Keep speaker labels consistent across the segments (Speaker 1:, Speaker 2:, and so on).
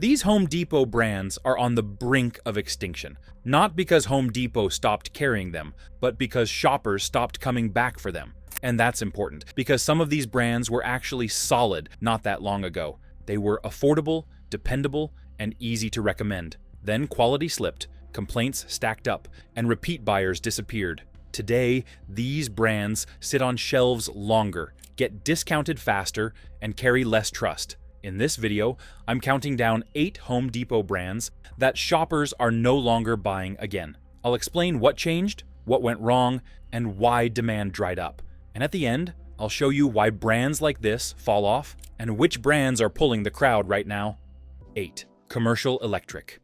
Speaker 1: These Home Depot brands are on the brink of extinction, not because Home Depot stopped carrying them, but because shoppers stopped coming back for them. And that's important, because some of these brands were actually solid not that long ago. They were affordable, dependable, and easy to recommend. Then quality slipped, complaints stacked up, and repeat buyers disappeared. Today, these brands sit on shelves longer, get discounted faster, and carry less trust. In this video, I'm counting down 8 Home Depot brands that shoppers are no longer buying again. I'll explain what changed, what went wrong, and why demand dried up. And at the end, I'll show you why brands like this fall off and which brands are pulling the crowd right now. 8. Commercial Electric.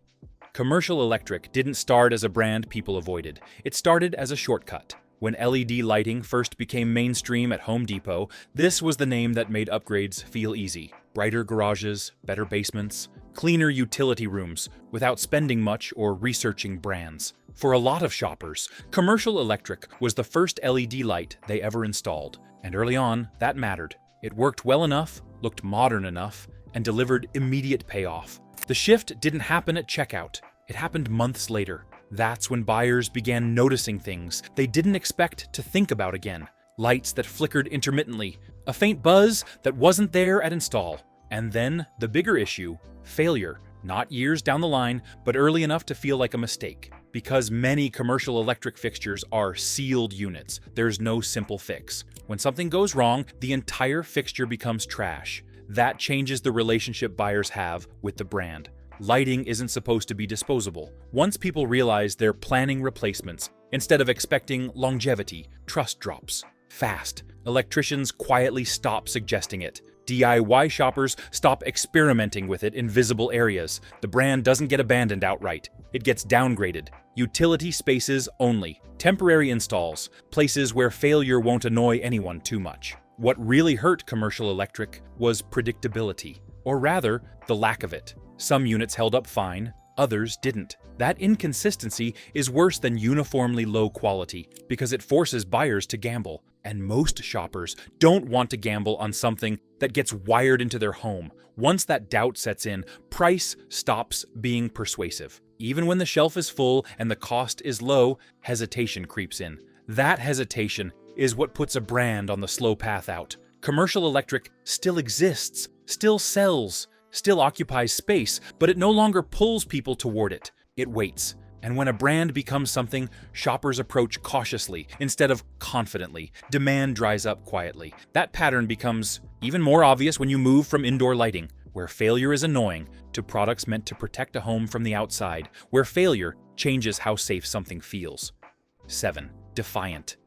Speaker 1: Commercial Electric didn't start as a brand people avoided. It started as a shortcut. When LED lighting first became mainstream at Home Depot, this was the name that made upgrades feel easy. Brighter garages, better basements, cleaner utility rooms, without spending much or researching brands. For a lot of shoppers, Commercial Electric was the first LED light they ever installed. And early on, that mattered. It worked well enough, looked modern enough, and delivered immediate payoff. The shift didn't happen at checkout. It happened months later. That's when buyers began noticing things they didn't expect to think about again. Lights that flickered intermittently, a faint buzz that wasn't there at install. And then, the bigger issue, failure. Not years down the line, but early enough to feel like a mistake. Because many commercial electric fixtures are sealed units, there's no simple fix. When something goes wrong, the entire fixture becomes trash. That changes the relationship buyers have with the brand. Lighting isn't supposed to be disposable. Once people realize they're planning replacements, instead of expecting longevity, trust drops. Fast. Electricians quietly stop suggesting it. DIY shoppers stop experimenting with it in visible areas. The brand doesn't get abandoned outright. It gets downgraded. Utility spaces only. Temporary installs. Places where failure won't annoy anyone too much. What really hurt Commercial Electric was predictability. Or rather, the lack of it. Some units held up fine, others didn't. That inconsistency is worse than uniformly low quality because it forces buyers to gamble. And most shoppers don't want to gamble on something that gets wired into their home. Once that doubt sets in, price stops being persuasive. Even when the shelf is full and the cost is low, hesitation creeps in. That hesitation is what puts a brand on the slow path out. Commercial Electric still exists, still sells, still occupies space, but it no longer pulls people toward it. It waits. And when a brand becomes something shoppers approach cautiously instead of confidently, demand dries up quietly. That pattern becomes even more obvious when you move from indoor lighting, where failure is annoying, to products meant to protect a home from the outside, where failure changes how safe something feels. 7. Defiant.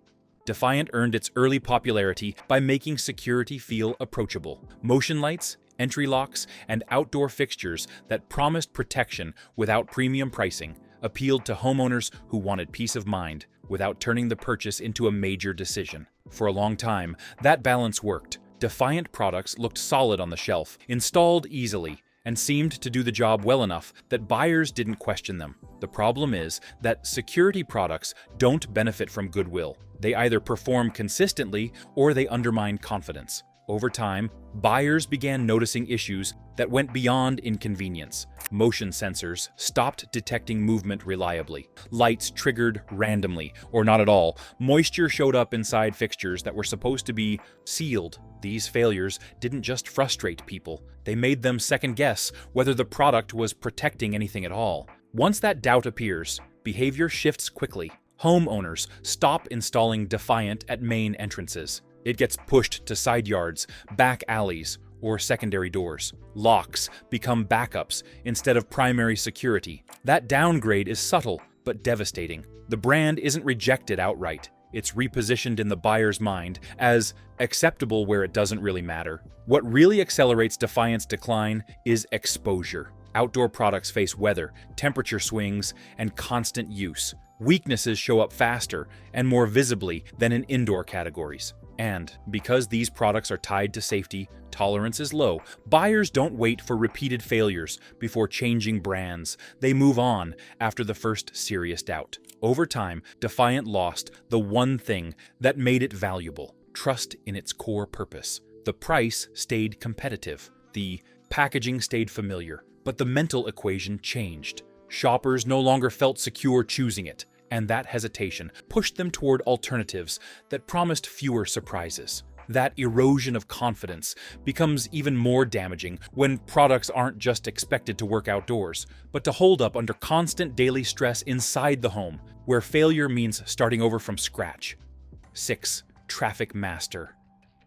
Speaker 1: Defiant earned its early popularity by making security feel approachable. Motion lights, entry locks, and outdoor fixtures that promised protection without premium pricing appealed to homeowners who wanted peace of mind without turning the purchase into a major decision. For a long time, that balance worked. Defiant products looked solid on the shelf, installed easily, and seemed to do the job well enough that buyers didn't question them. The problem is that security products don't benefit from goodwill. They either perform consistently or they undermine confidence. Over time, buyers began noticing issues that went beyond inconvenience. Motion sensors stopped detecting movement reliably. Lights triggered randomly, or not at all. Moisture showed up inside fixtures that were supposed to be sealed. These failures didn't just frustrate people, they made them second-guess whether the product was protecting anything at all. Once that doubt appears, behavior shifts quickly. Homeowners stop installing Defiant at main entrances. It gets pushed to side yards, back alleys, or secondary doors. Locks become backups instead of primary security. That downgrade is subtle but devastating. The brand isn't rejected outright. It's repositioned in the buyer's mind as acceptable where it doesn't really matter. What really accelerates Defiant's decline is exposure. Outdoor products face weather, temperature swings, and constant use. Weaknesses show up faster and more visibly than in indoor categories. And because these products are tied to safety, tolerance is low. Buyers don't wait for repeated failures before changing brands. They move on after the first serious doubt. Over time, Defiant lost the one thing that made it valuable: trust in its core purpose. The price stayed competitive. The packaging stayed familiar, But the mental equation changed. Shoppers no longer felt secure choosing it, and that hesitation pushed them toward alternatives that promised fewer surprises. That erosion of confidence becomes even more damaging when products aren't just expected to work outdoors, but to hold up under constant daily stress inside the home, where failure means starting over from scratch. 6. Traffic Master.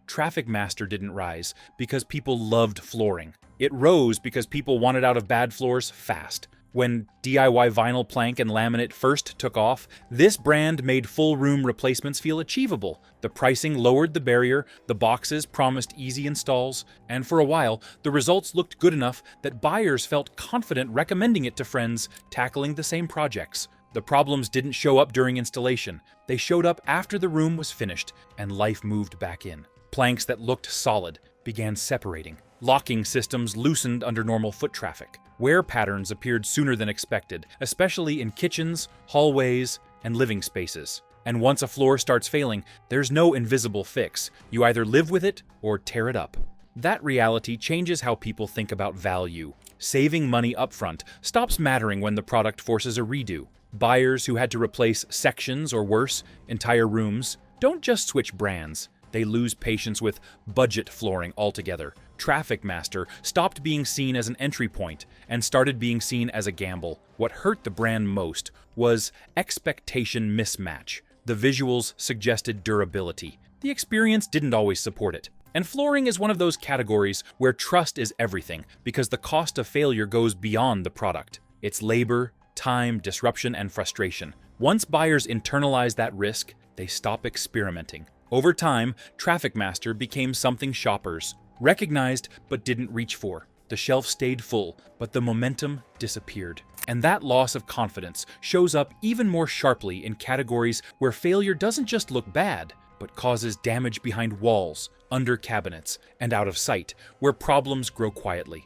Speaker 1: Traffic Master didn't rise because people loved flooring. It rose because people wanted out of bad floors fast. When DIY vinyl plank and laminate first took off, this brand made full-room replacements feel achievable. The pricing lowered the barrier, the boxes promised easy installs, and for a while, the results looked good enough that buyers felt confident recommending it to friends tackling the same projects. The problems didn't show up during installation. They showed up after the room was finished and life moved back in. Planks that looked solid began separating. Locking systems loosened under normal foot traffic. Wear patterns appeared sooner than expected, especially in kitchens, hallways, and living spaces. And once a floor starts failing, there's no invisible fix. You either live with it or tear it up. That reality changes how people think about value. Saving money upfront stops mattering when the product forces a redo. Buyers who had to replace sections or worse, entire rooms, don't just switch brands. They lose patience with budget flooring altogether. Traffic Master stopped being seen as an entry point and started being seen as a gamble. What hurt the brand most was expectation mismatch. The visuals suggested durability. The experience didn't always support it. And flooring is one of those categories where trust is everything because the cost of failure goes beyond the product. It's labor, time, disruption, and frustration. Once buyers internalize that risk, they stop experimenting. Over time, Traffic Master became something shoppers recognized but didn't reach for. The shelf stayed full, but the momentum disappeared. And that loss of confidence shows up even more sharply in categories where failure doesn't just look bad, but causes damage behind walls, under cabinets, and out of sight, where problems grow quietly.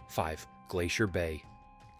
Speaker 1: 5. Glacier Bay.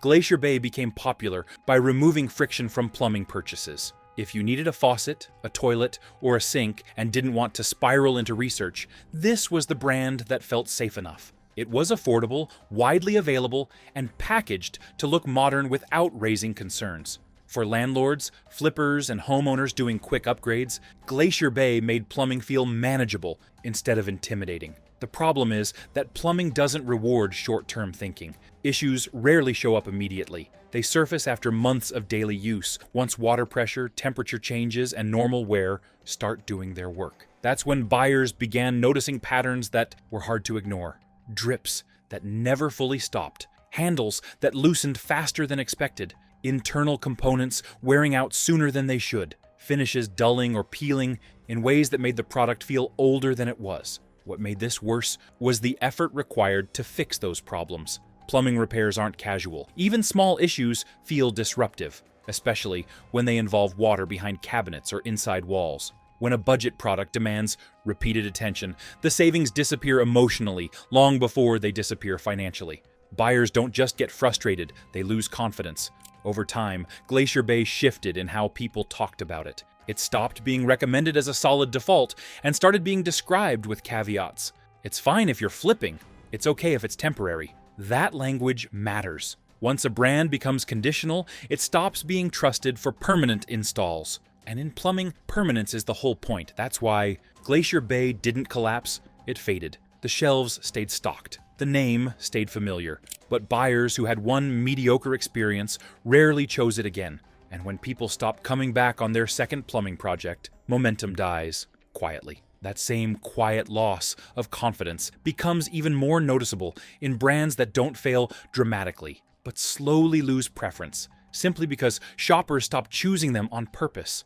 Speaker 1: Glacier Bay became popular by removing friction from plumbing purchases. If you needed a faucet, a toilet, or a sink and didn't want to spiral into research, this was the brand that felt safe enough. It was affordable, widely available, and packaged to look modern without raising concerns. For landlords, flippers, and homeowners doing quick upgrades, Glacier Bay made plumbing feel manageable instead of intimidating. The problem is that plumbing doesn't reward short-term thinking. Issues rarely show up immediately. They surface after months of daily use, once water pressure, temperature changes, and normal wear start doing their work. That's when buyers began noticing patterns that were hard to ignore. Drips that never fully stopped, handles that loosened faster than expected, internal components wearing out sooner than they should, finishes dulling or peeling in ways that made the product feel older than it was. What made this worse was the effort required to fix those problems. Plumbing repairs aren't casual. Even small issues feel disruptive, especially when they involve water behind cabinets or inside walls. When a budget product demands repeated attention, the savings disappear emotionally long before they disappear financially. Buyers don't just get frustrated, they lose confidence. Over time, Glacier Bay shifted in how people talked about it. It stopped being recommended as a solid default and started being described with caveats. It's fine if you're flipping. It's okay if it's temporary. That language matters. Once a brand becomes conditional, it stops being trusted for permanent installs. And in plumbing, permanence is the whole point. That's why Glacier Bay didn't collapse, it faded. The shelves stayed stocked. The name stayed familiar. But buyers who had one mediocre experience rarely chose it again. And when people stop coming back on their second plumbing project, momentum dies quietly. That same quiet loss of confidence becomes even more noticeable in brands that don't fail dramatically, but slowly lose preference, simply because shoppers stop choosing them on purpose.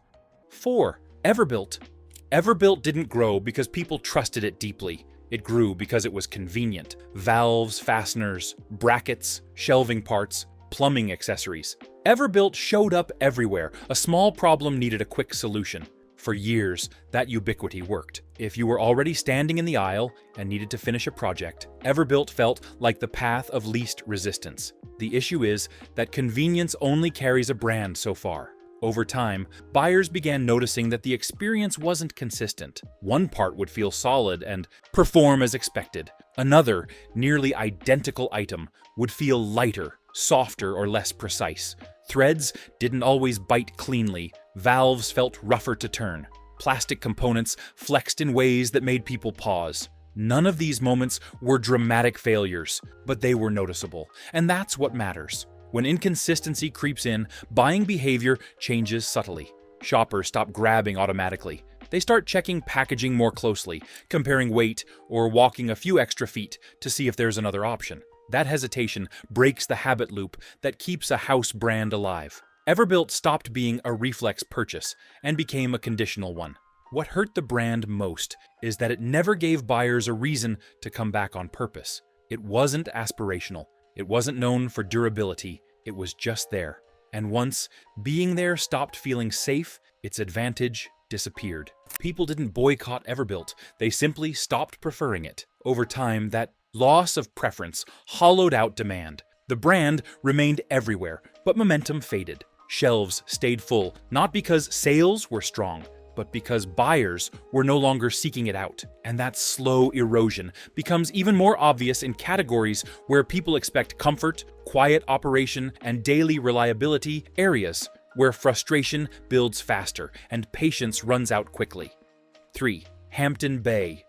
Speaker 1: 4. Everbilt. Everbilt didn't grow because people trusted it deeply. It grew because it was convenient. Valves, fasteners, brackets, shelving parts, plumbing accessories. Everbilt showed up everywhere. A small problem needed a quick solution. For years, that ubiquity worked. If you were already standing in the aisle and needed to finish a project, Everbilt felt like the path of least resistance. The issue is that convenience only carries a brand so far. Over time, buyers began noticing that the experience wasn't consistent. One part would feel solid and perform as expected, Another, nearly identical item would feel lighter, softer, or less precise. Threads didn't always bite cleanly, valves felt rougher to turn. Plastic components flexed in ways that made people pause. None of these moments were dramatic failures, but they were noticeable, and that's what matters. When inconsistency creeps in, buying behavior changes subtly. Shoppers stop grabbing automatically. They start checking packaging more closely, comparing weight, or walking a few extra feet to see if there's another option. That hesitation breaks the habit loop that keeps a house brand alive. Everbilt stopped being a reflex purchase and became a conditional one. What hurt the brand most is that it never gave buyers a reason to come back on purpose. It wasn't aspirational. It wasn't known for durability. It was just there. And once being there stopped feeling safe, its advantage disappeared. People didn't boycott Everbilt. They simply stopped preferring it. Over time, that loss of preference hollowed out demand. The brand remained everywhere, but momentum faded. Shelves stayed full, not because sales were strong, but because buyers were no longer seeking it out. And that slow erosion becomes even more obvious in categories where people expect comfort, quiet operation, and daily reliability, areas where frustration builds faster and patience runs out quickly. 3. Hampton Bay.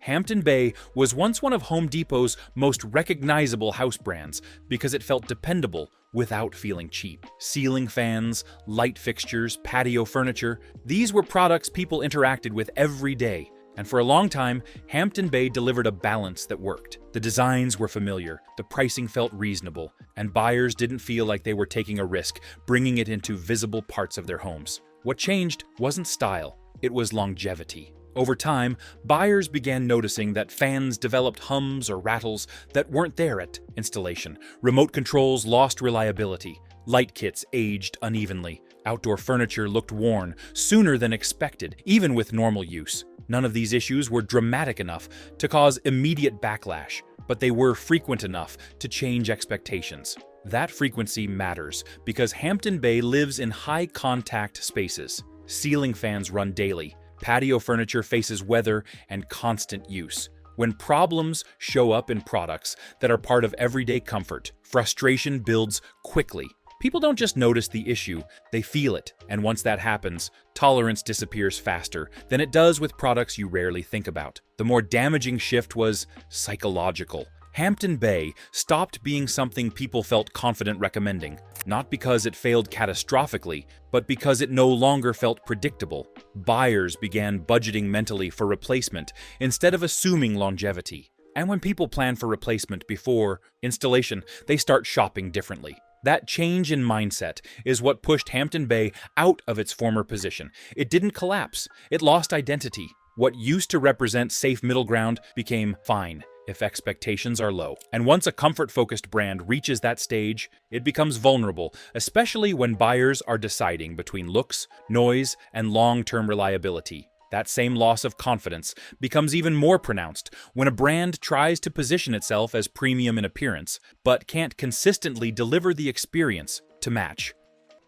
Speaker 1: Hampton Bay was once one of Home Depot's most recognizable house brands because it felt dependable without feeling cheap. Ceiling fans, light fixtures, patio furniture, these were products people interacted with every day. And for a long time, Hampton Bay delivered a balance that worked. The designs were familiar, the pricing felt reasonable, and buyers didn't feel like they were taking a risk, bringing it into visible parts of their homes. What changed wasn't style, it was longevity. Over time, buyers began noticing that fans developed hums or rattles that weren't there at installation. Remote controls lost reliability. Light kits aged unevenly. Outdoor furniture looked worn sooner than expected, even with normal use. None of these issues were dramatic enough to cause immediate backlash, but they were frequent enough to change expectations. That frequency matters because Hampton Bay lives in high-contact spaces. Ceiling fans run daily. Patio furniture faces weather and constant use. When problems show up in products that are part of everyday comfort, frustration builds quickly. People don't just notice the issue, they feel it, and once that happens, tolerance disappears faster than it does with products you rarely think about. The more damaging shift was psychological. Hampton Bay stopped being something people felt confident recommending, not because it failed catastrophically, but because it no longer felt predictable. Buyers began budgeting mentally for replacement instead of assuming longevity. And when people plan for replacement before installation, they start shopping differently. That change in mindset is what pushed Hampton Bay out of its former position. It didn't collapse, it lost identity. What used to represent safe middle ground became fine if expectations are low. And once a comfort-focused brand reaches that stage, it becomes vulnerable, especially when buyers are deciding between looks, noise, and long-term reliability. That same loss of confidence becomes even more pronounced when a brand tries to position itself as premium in appearance, but can't consistently deliver the experience to match.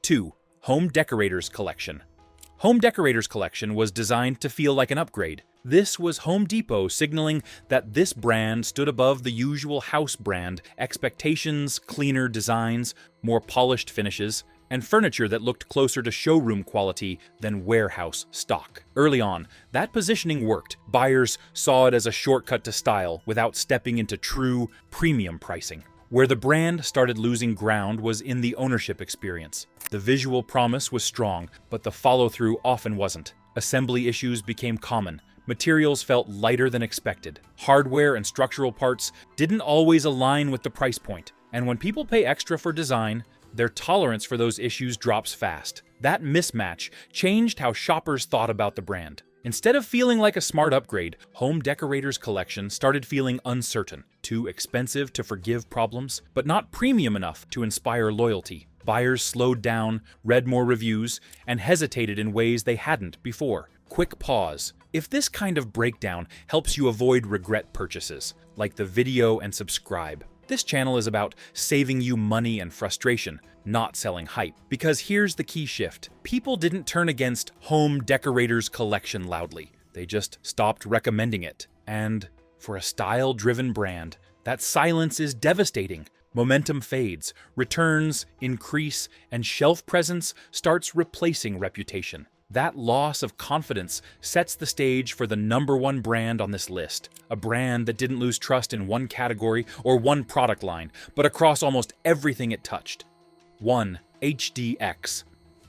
Speaker 1: 2. Home Decorators Collection. Home Decorators Collection was designed to feel like an upgrade. This was Home Depot signaling that this brand stood above the usual house brand expectations, cleaner designs, more polished finishes, and furniture that looked closer to showroom quality than warehouse stock. Early on, that positioning worked. Buyers saw it as a shortcut to style without stepping into true premium pricing. Where the brand started losing ground was in the ownership experience. The visual promise was strong, but the follow-through often wasn't. Assembly issues became common. Materials felt lighter than expected. Hardware and structural parts didn't always align with the price point. And when people pay extra for design, their tolerance for those issues drops fast. That mismatch changed how shoppers thought about the brand. Instead of feeling like a smart upgrade, Home Decorators Collection started feeling uncertain, too expensive to forgive problems, but not premium enough to inspire loyalty. Buyers slowed down, read more reviews, and hesitated in ways they hadn't before. Quick pause. If this kind of breakdown helps you avoid regret purchases, like the video and subscribe. This channel is about saving you money and frustration, not selling hype. Because here's the key shift. People didn't turn against Home Decorators Collection loudly. They just stopped recommending it. And For a style-driven brand, that silence is devastating. Momentum fades, returns increase, and shelf presence starts replacing reputation. That loss of confidence sets the stage for the #1 brand on this list, a brand that didn't lose trust in one category or one product line, but across almost everything it touched. 1. HDX.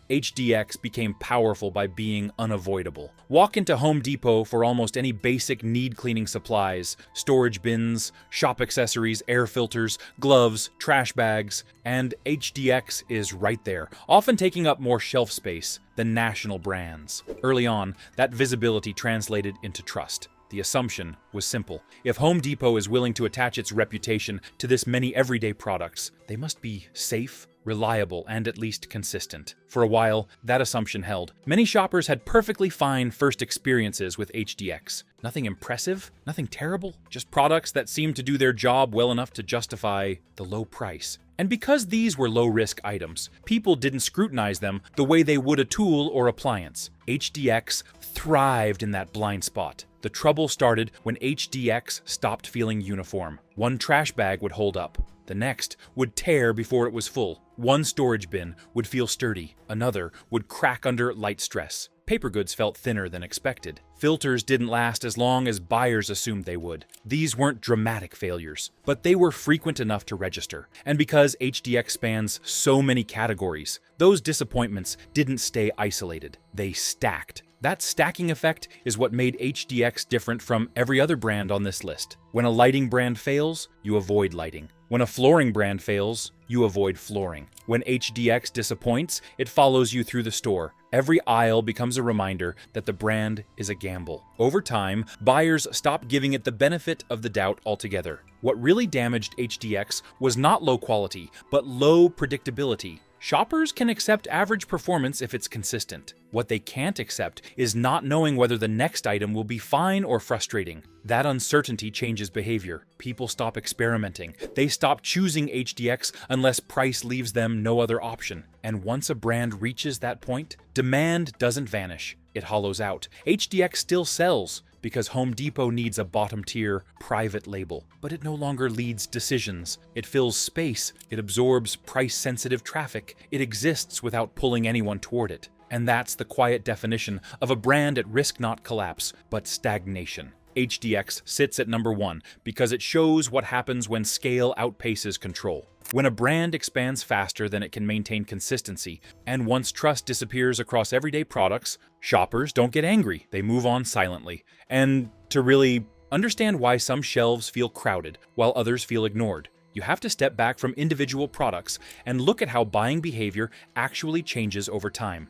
Speaker 1: HDX became powerful by being unavoidable. Walk into Home Depot for almost any basic need-cleaning supplies, storage bins, shop accessories, air filters, gloves, trash bags, and HDX is right there, often taking up more shelf space than national brands. Early on, that visibility translated into trust. The assumption was simple. If Home Depot is willing to attach its reputation to this many everyday products, they must be safe, reliable, and at least consistent. For a while, that assumption held. Many shoppers had perfectly fine first experiences with HDX. Nothing impressive, nothing terrible, just products that seemed to do their job well enough to justify the low price. And because these were low-risk items, people didn't scrutinize them the way they would a tool or appliance. HDX thrived in that blind spot. The trouble started when HDX stopped feeling uniform. One trash bag would hold up. The next would tear before it was full. One storage bin would feel sturdy. Another would crack under light stress. Paper goods felt thinner than expected. Filters didn't last as long as buyers assumed they would. These weren't dramatic failures, but they were frequent enough to register. And because HDX spans so many categories, those disappointments didn't stay isolated. They stacked. That stacking effect is what made HDX different from every other brand on this list. When a lighting brand fails, you avoid lighting. When a flooring brand fails, you avoid flooring. When HDX disappoints, it follows you through the store. Every aisle becomes a reminder that the brand is a gamble. Over time, buyers stopped giving it the benefit of the doubt altogether. What really damaged HDX was not low quality, but low predictability. Shoppers can accept average performance if it's consistent. What they can't accept is not knowing whether the next item will be fine or frustrating. That uncertainty changes behavior. People stop experimenting. They stop choosing HDX unless price leaves them no other option. And once a brand reaches that point, demand doesn't vanish. It hollows out. HDX still sells, because Home Depot needs a bottom-tier, private label. But it no longer leads decisions. It fills space. It absorbs price-sensitive traffic. It exists without pulling anyone toward it. And that's the quiet definition of a brand at risk not collapse, but stagnation. HDX sits at #1 because it shows what happens when scale outpaces control. When a brand expands faster than it can maintain consistency, and once trust disappears across everyday products, shoppers don't get angry, they move on silently. And to really understand why some shelves feel crowded while others feel ignored, you have to step back from individual products and look at how buying behavior actually changes over time.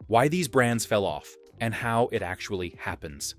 Speaker 1: Why these brands fell off, and how it actually happens.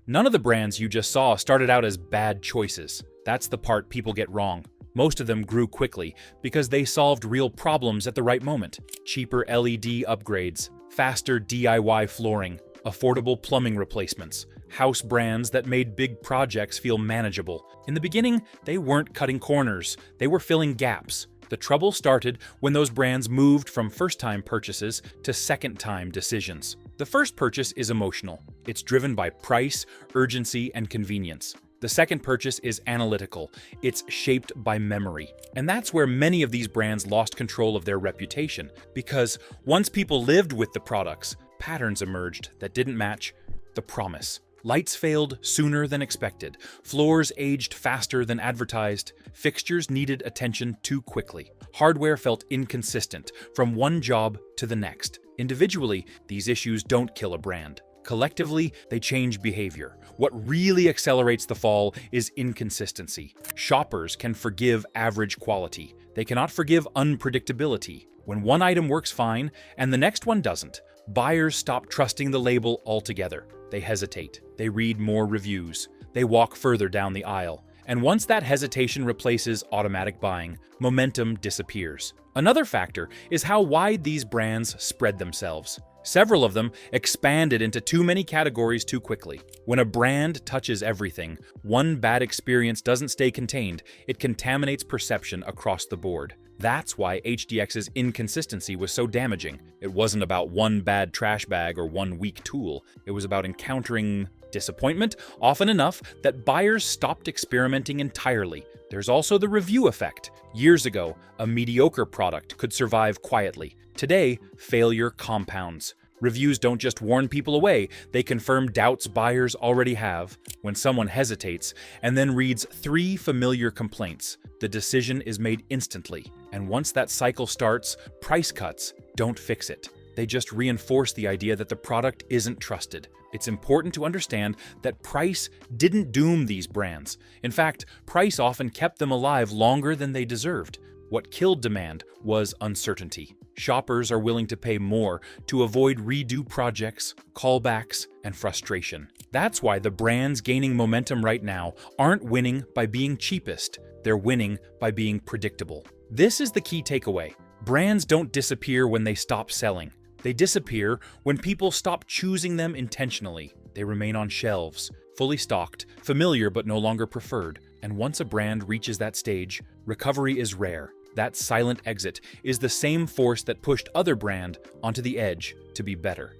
Speaker 1: None of the brands you just saw started out as bad choices. That's the part people get wrong. Most of them grew quickly because they solved real problems at the right moment. Cheaper LED upgrades, faster DIY flooring, affordable plumbing replacements, house brands that made big projects feel manageable. In the beginning, they weren't cutting corners, they were filling gaps. The trouble started when those brands moved from first-time purchases to second-time decisions. The first purchase is emotional. It's driven by price, urgency, and convenience. The second purchase is analytical. It's shaped by memory. And that's where many of these brands lost control of their reputation, because once people lived with the products, patterns emerged that didn't match the promise. Lights failed sooner than expected. Floors aged faster than advertised. Fixtures needed attention too quickly. Hardware felt inconsistent from one job to the next. Individually, these issues don't kill a brand. Collectively, they change behavior. What really accelerates the fall is inconsistency. Shoppers can forgive average quality. They cannot forgive unpredictability. When one item works fine and the next one doesn't, buyers stop trusting the label altogether. They hesitate. They read more reviews. They walk further down the aisle. And once that hesitation replaces automatic buying, momentum disappears. Another factor is how wide these brands spread themselves. Several of them expanded into too many categories too quickly. When a brand touches everything, one bad experience doesn't stay contained. It contaminates perception across the board. That's why HDX's inconsistency was so damaging. It wasn't about one bad trash bag or one weak tool. It was about encountering Disappointment, often enough that buyers stopped experimenting entirely. There's also the review effect. Years ago, a mediocre product could survive quietly. Today, failure compounds. Reviews don't just warn people away, they confirm doubts buyers already have. When someone hesitates and then reads 3 familiar complaints, the decision is made instantly. And once that cycle starts, price cuts don't fix it. They just reinforce the idea that the product isn't trusted. It's important to understand that price didn't doom these brands. In fact, price often kept them alive longer than they deserved. What killed demand was uncertainty. Shoppers are willing to pay more to avoid redo projects, callbacks, and frustration. That's why the brands gaining momentum right now aren't winning by being cheapest. They're winning by being predictable. This is the key takeaway. Brands don't disappear when they stop selling. They disappear when people stop choosing them intentionally. They remain on shelves, fully stocked, familiar but no longer preferred. And once a brand reaches that stage, recovery is rare. That silent exit is the same force that pushed other brand onto the edge to be better.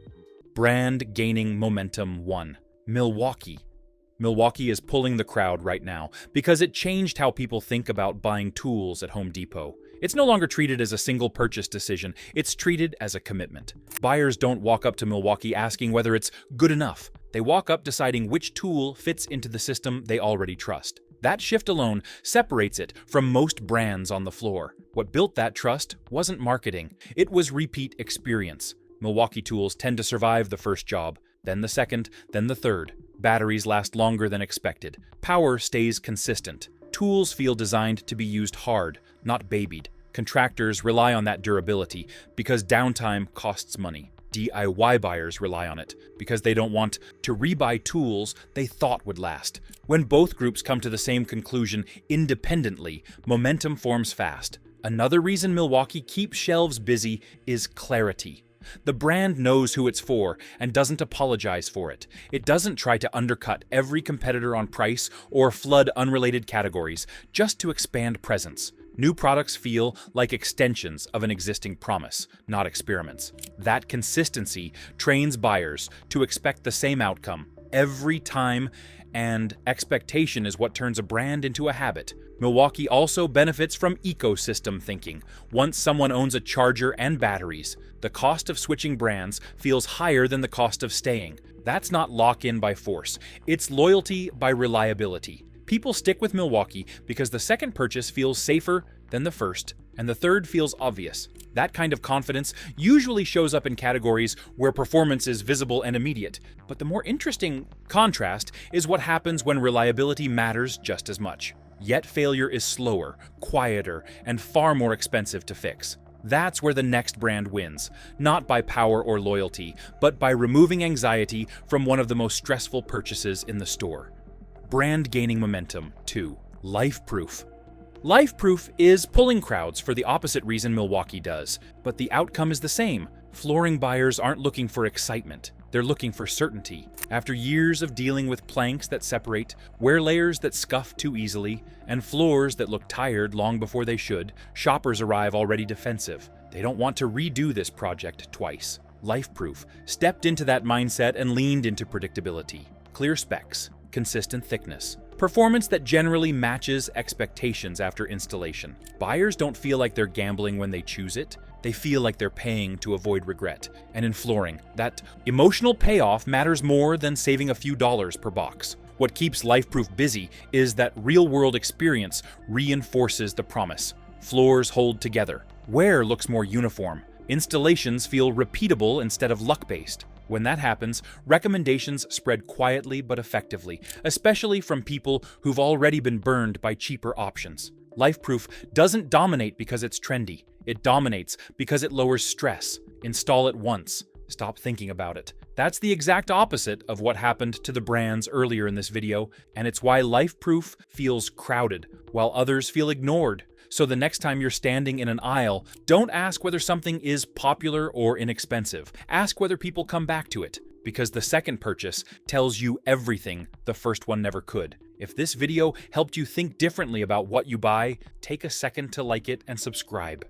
Speaker 1: Brand gaining momentum 1. Milwaukee. Milwaukee is pulling the crowd right now because it changed how people think about buying tools at Home Depot. It's no longer treated as a single purchase decision, it's treated as a commitment. Buyers don't walk up to Milwaukee asking whether it's good enough. They walk up deciding which tool fits into the system they already trust. That shift alone separates it from most brands on the floor. What built that trust wasn't marketing, it was repeat experience. Milwaukee tools tend to survive the first job, then the second, then the third. Batteries last longer than expected. Power stays consistent. Tools feel designed to be used hard, not babied. Contractors rely on that durability because downtime costs money. DIY buyers rely on it because they don't want to rebuy tools they thought would last. When both groups come to the same conclusion independently, momentum forms fast. Another reason Milwaukee keeps shelves busy is clarity. The brand knows who it's for and doesn't apologize for it. It doesn't try to undercut every competitor on price or flood unrelated categories just to expand presence. New products feel like extensions of an existing promise, not experiments. That consistency trains buyers to expect the same outcome every time, and expectation is what turns a brand into a habit. Milwaukee also benefits from ecosystem thinking. Once someone owns a charger and batteries, the cost of switching brands feels higher than the cost of staying. That's not lock-in by force, it's loyalty by reliability. People stick with Milwaukee because the second purchase feels safer than the first, and the third feels obvious. That kind of confidence usually shows up in categories where performance is visible and immediate, but the more interesting contrast is what happens when reliability matters just as much. Yet failure is slower, quieter, and far more expensive to fix. That's where the next brand wins, not by power or loyalty, but by removing anxiety from one of the most stressful purchases in the store. Brand gaining momentum 2. Lifeproof. Lifeproof is pulling crowds for the opposite reason Milwaukee does, but the outcome is the same. Flooring buyers aren't looking for excitement, they're looking for certainty. After years of dealing with planks that separate, wear layers that scuff too easily, and floors that look tired long before they should, shoppers arrive already defensive. They don't want to redo this project twice. Lifeproof stepped into that mindset and leaned into predictability. Clear specs, consistent thickness, performance that generally matches expectations after installation. Buyers don't feel like they're gambling when they choose it. They feel like they're paying to avoid regret. And in flooring, that emotional payoff matters more than saving a few dollars per box. What keeps Lifeproof busy is that real-world experience reinforces the promise. Floors hold together. Wear looks more uniform. Installations feel repeatable instead of luck-based. When that happens, recommendations spread quietly but effectively, especially from people who've already been burned by cheaper options. Lifeproof doesn't dominate because it's trendy. It dominates because it lowers stress. Install it once. Stop thinking about it. That's the exact opposite of what happened to the brands earlier in this video, and it's why Lifeproof feels crowded, while others feel ignored. So the next time you're standing in an aisle, don't ask whether something is popular or inexpensive. Ask whether people come back to it, because the second purchase tells you everything the first one never could. If this video helped you think differently about what you buy, take a second to like it and subscribe.